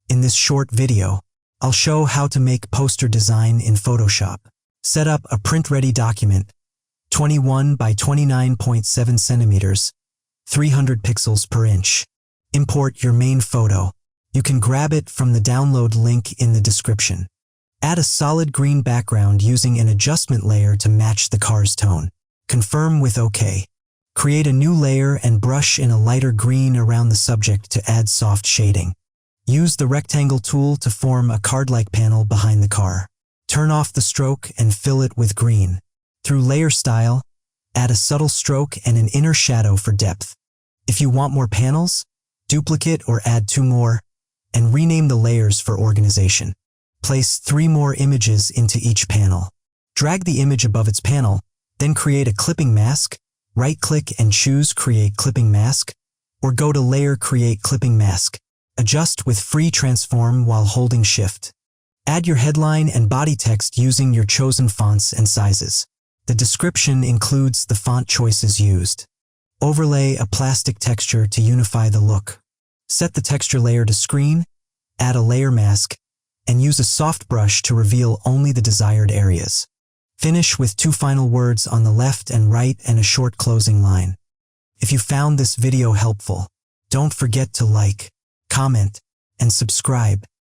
In this short video, I'll show how to make poster design in Photoshop. Set up a print-ready document, 21 by 29.7 centimeters, 300 pixels per inch. Import your main photo. You can grab it from the download link in the description. Add a solid green background using an adjustment layer to match the car's tone. Confirm with OK. Create a new layer and brush in a lighter green around the subject to add soft shading. Use the rectangle tool to form a card-like panel behind the car. Turn off the stroke and fill it with green. Through layer style, add a subtle stroke and an inner shadow for depth. If you want more panels, duplicate or add 2 more, and rename the layers for organization. Place 3 more images into each panel. Drag the image above its panel, then create a clipping mask. Right-click and choose Create Clipping Mask, or go to Layer Create Clipping Mask. Adjust with Free Transform while holding Shift. Add your headline and body text using your chosen fonts and sizes. The description includes the font choices used. Overlay a plastic texture to unify the look. Set the texture layer to screen, add a layer mask, and use a soft brush to reveal only the desired areas. Finish with 2 final words on the left and right and a short closing line. If you found this video helpful, don't forget to like, comment, and subscribe.